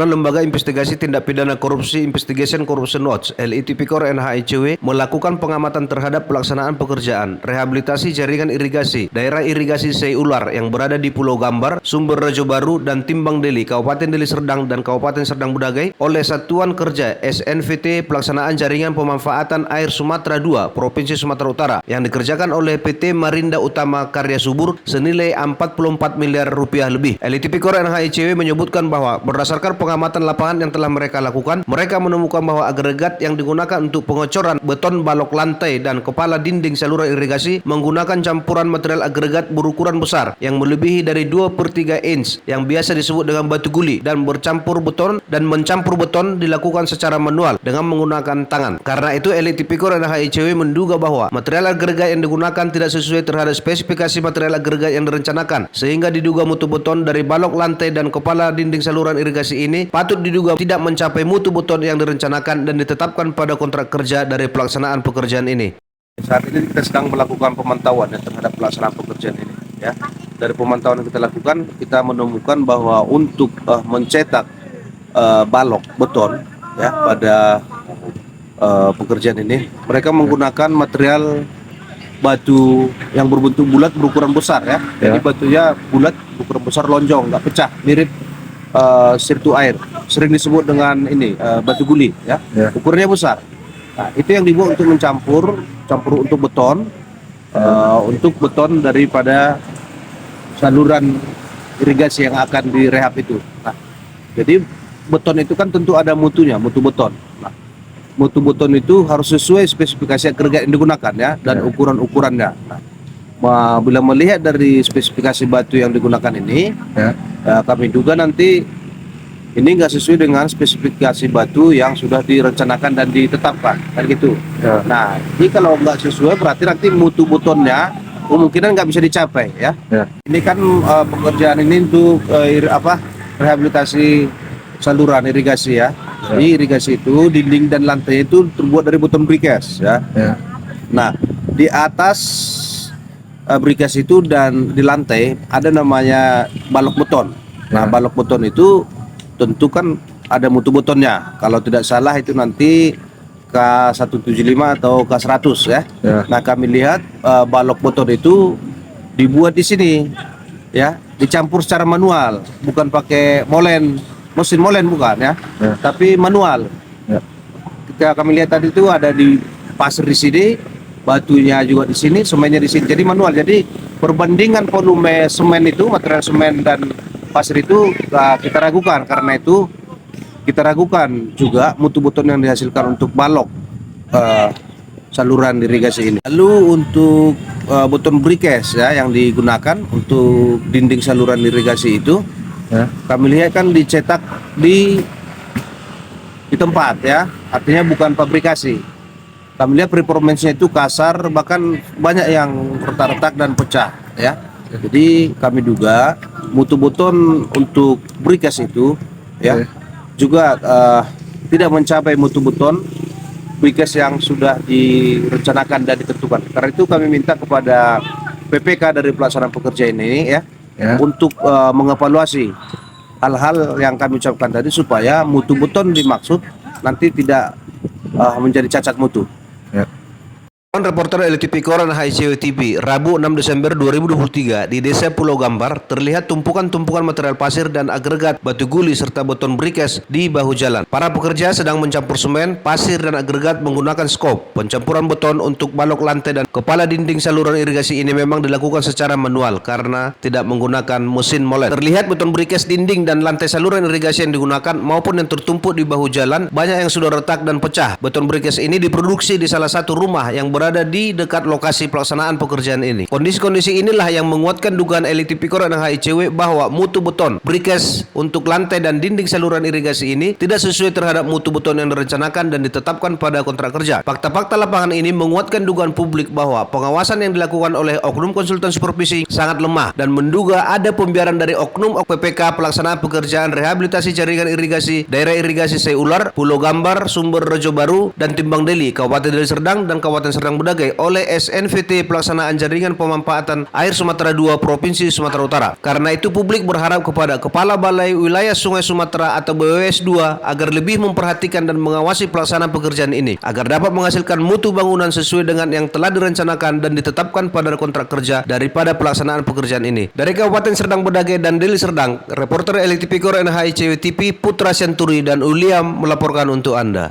mana Lembaga Investigasi Tindak Pidana Korupsi Investigation Corruption Watch (LITPIKOR NHICW) melakukan pengamatan terhadap pelaksanaan pekerjaan rehabilitasi jaringan irigasi daerah irigasi Sei Ular yang berada di Pulau Gambar, Sumber Rejo Baru, dan Timbang Deli, Kabupaten Deli Serdang dan Kabupaten Serdang Bedagai oleh Satuan Kerja SNVT Pelaksanaan Jaringan Pemanfaatan Air Sumatera II, Provinsi Sumatera Utara yang dikerjakan oleh PT Marinda Utama Karya Subur senilai 44 miliar rupiah lebih. LITPIKOR NHICW menyebutkan bahwa berdasarkan pengamatan lapangan yang telah mereka lakukan, mereka menemukan bahwa agregat yang digunakan untuk pengocoran beton balok lantai dan kepala dinding saluran irigasi menggunakan campuran material agregat berukuran besar yang melebihi dari 2/3 inch yang biasa disebut dengan batu guli dan mencampur beton dilakukan secara manual dengan menggunakan tangan. Karena itu LITPIKOR NHICW menduga bahwa material agregat yang digunakan tidak sesuai terhadap spesifikasi material agregat yang direncanakan, sehingga diduga mutu beton dari balok lantai dan kepala dinding saluran irigasi ini patut diduga tidak mencapai mutu beton yang direncanakan dan ditetapkan pada kontrak kerja dari pelaksanaan pekerjaan ini. Saat ini kita sedang melakukan pemantauan terhadap pelaksanaan pekerjaan ini. Ya, dari pemantauan yang kita lakukan, kita menemukan bahwa untuk mencetak balok beton ya pada pekerjaan ini, mereka menggunakan material batu yang berbentuk bulat berukuran besar ya. Jadi batunya bulat berukuran besar, lonjong, nggak pecah, mirip sirtu air, sering disebut dengan ini batu guli ya. Ukurannya besar. Nah, itu yang dibuat untuk campur untuk beton, untuk beton daripada saluran irigasi yang akan direhab itu. Nah, jadi beton itu kan tentu ada mutunya, mutu beton. Nah, mutu beton itu harus sesuai spesifikasi agregat yang digunakan ya, dan ukuran-ukurannya. Nah, bila melihat dari spesifikasi batu yang digunakan ini, kami duga nanti ini nggak sesuai dengan spesifikasi batu yang sudah direncanakan dan ditetapkan, kan gitu. Nah, ini kalau nggak sesuai berarti nanti mutu betonnya kemungkinan nggak bisa dicapai ya. Ini kan pekerjaan ini untuk rehabilitasi saluran irigasi ya. Jadi irigasi itu dinding dan lantai itu terbuat dari beton brikes ya. Nah, di atas brikes itu dan di lantai ada namanya balok beton. Nah, balok beton itu tentu kan ada mutu betonnya. Kalau tidak salah itu nanti K175 atau K100 ya. Nah, kami lihat balok beton itu dibuat di sini ya, dicampur secara manual, bukan pakai molen. Mesin molen bukan ya, tapi manual. Ketika kami lihat tadi itu ada di pasir di sini, batunya juga di sini, semennya di sini. Jadi manual. Jadi perbandingan volume semen itu, material semen dan pasir itu kita ragukan. Karena itu kita ragukan juga mutu beton yang dihasilkan untuk balok saluran irigasi ini. Lalu untuk beton brikes ya yang digunakan untuk dinding saluran irigasi itu, kami lihat kan dicetak di tempat ya, artinya bukan fabrikasi. Kami lihat performance-nya itu kasar, bahkan banyak yang retak-retak dan pecah ya. Jadi kami duga mutu beton untuk brikes itu ya juga tidak mencapai mutu beton brikes yang sudah direncanakan dan ditentukan. Karena itu kami minta kepada PPK dari pelaksanaan pekerja ini ya, untuk mengevaluasi hal-hal yang kami ucapkan tadi supaya mutu beton dimaksud nanti tidak menjadi cacat mutu. Reporter LITPIKOR NHICW TV, Rabu 6 Desember 2023 di Desa Pulau Gambar terlihat tumpukan-tumpukan material pasir dan agregat batu guli serta beton brikes di bahu jalan. Para pekerja sedang mencampur semen, pasir dan agregat menggunakan skop. Pencampuran beton untuk balok lantai dan kepala dinding saluran irigasi ini memang dilakukan secara manual karena tidak menggunakan mesin molen. Terlihat beton brikes dinding dan lantai saluran irigasi yang digunakan maupun yang tertumpuk di bahu jalan banyak yang sudah retak dan pecah. Beton brikes ini diproduksi di salah satu rumah yang berada di dekat lokasi pelaksanaan pekerjaan ini. Kondisi-kondisi inilah yang menguatkan dugaan LITPIKOR NHICW bahwa mutu beton brikes untuk lantai dan dinding saluran irigasi ini tidak sesuai terhadap mutu beton yang direncanakan dan ditetapkan pada kontrak kerja. Fakta-fakta lapangan ini menguatkan dugaan publik bahwa pengawasan yang dilakukan oleh oknum konsultan supervisi sangat lemah dan menduga ada pembiaran dari oknum PPK pelaksanaan pekerjaan rehabilitasi jaringan irigasi daerah irigasi Sei Ular, Pulau Gambar, Sumber Rejo Baru, dan Timbang Deli, Kabupaten Deli Serdang dan Kabupaten Serdang Serdang Bedagai oleh SNVT Pelaksanaan Jaringan Pemanfaatan Air Sumatera II Provinsi Sumatera Utara. Karena itu publik berharap kepada Kepala Balai Wilayah Sungai Sumatera atau BWS 2 agar lebih memperhatikan dan mengawasi pelaksanaan pekerjaan ini agar dapat menghasilkan mutu bangunan sesuai dengan yang telah direncanakan dan ditetapkan pada kontrak kerja daripada pelaksanaan pekerjaan ini. Dari Kabupaten Serdang Bedagai dan Deli Serdang, reporter LTV Kor NHICW TV Putra Senturi dan Uliam melaporkan untuk Anda.